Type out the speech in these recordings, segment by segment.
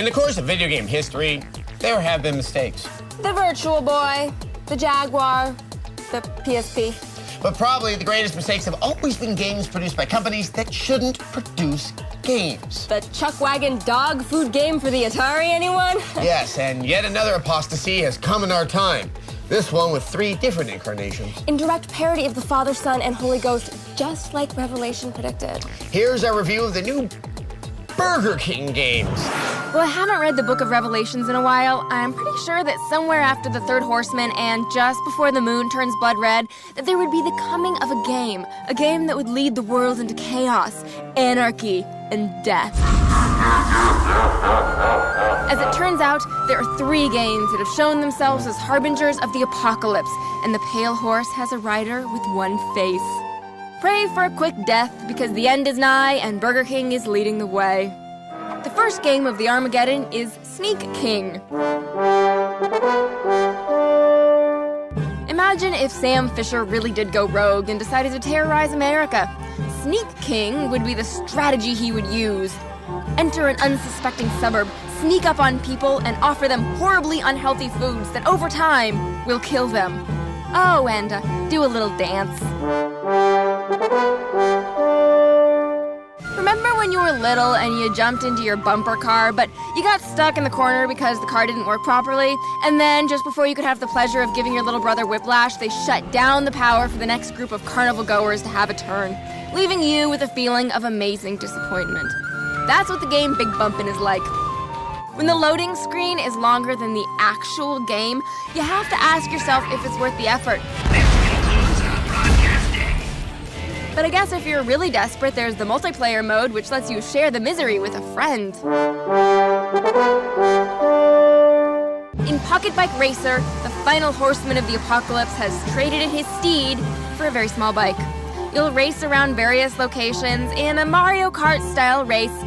In the course of video game history, there have been mistakes. The Virtual Boy, the Jaguar, the PSP. But probably the greatest mistakes have always been games produced by companies that shouldn't produce games. The Chuck Wagon dog food game for the Atari, anyone? Yes, and yet another apostasy has come in our time. This one with 3 different incarnations. In direct parody of the Father, Son, and Holy Ghost, just like Revelation predicted. Here's our review of the new Burger King games. Well, I haven't read the Book of Revelations in a while. I'm pretty sure that somewhere after the third horseman and just before the moon turns blood red, that there would be the coming of a game that would lead the world into chaos, anarchy, and death. As it turns out, there are 3 games that have shown themselves as harbingers of the apocalypse, and the pale horse has a rider with 1 face. Pray for a quick death, because the end is nigh and Burger King is leading the way. The first game of the Armageddon is Sneak King. Imagine if Sam Fisher really did go rogue and decided to terrorize America. Sneak King would be the strategy he would use. Enter an unsuspecting suburb, sneak up on people, and offer them horribly unhealthy foods that over time will kill them. Oh, and do a little dance. Remember when you were little and you jumped into your bumper car, but you got stuck in the corner because the car didn't work properly? And then, just before you could have the pleasure of giving your little brother whiplash, they shut down the power for the next group of carnival goers to have a turn, leaving you with a feeling of amazing disappointment. That's what the game Big Bumpin' is like. When the loading screen is longer than the actual game, you have to ask yourself if it's worth the effort. But I guess if you're really desperate, there's the multiplayer mode, which lets you share the misery with a friend. In Pocket Bike Racer, the final horseman of the apocalypse has traded in his steed for a very small bike. You'll race around various locations in a Mario Kart-style race,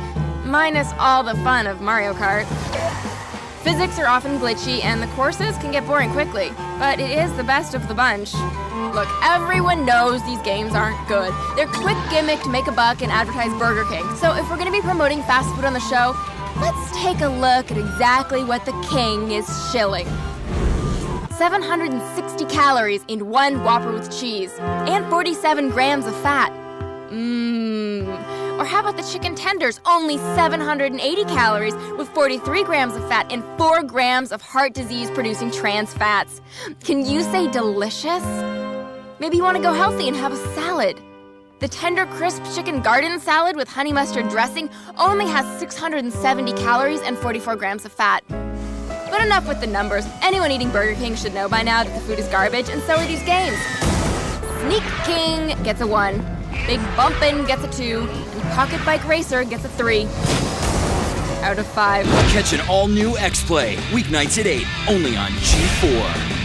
minus all the fun of Mario Kart. Physics are often glitchy, and the courses can get boring quickly, but it is the best of the bunch. Look, everyone knows these games aren't good. They're a quick gimmick to make a buck and advertise Burger King. So if we're going to be promoting fast food on the show, let's take a look at exactly what the king is shilling. 760 calories in 1 Whopper with cheese, and 47 grams of fat. Or how about the chicken tenders? Only 780 calories with 43 grams of fat and 4 grams of heart disease-producing trans fats. Can you say delicious? Maybe you want to go healthy and have a salad. The tender, crisp chicken garden salad with honey mustard dressing only has 670 calories and 44 grams of fat. But enough with the numbers. Anyone eating Burger King should know by now that the food is garbage, and so are these games. Sneak King gets a 1. Big Bumpin' gets a 2, and Pocket Bike Racer gets a 3 out of 5. Catch an all-new X-Play, weeknights at 8, only on G4.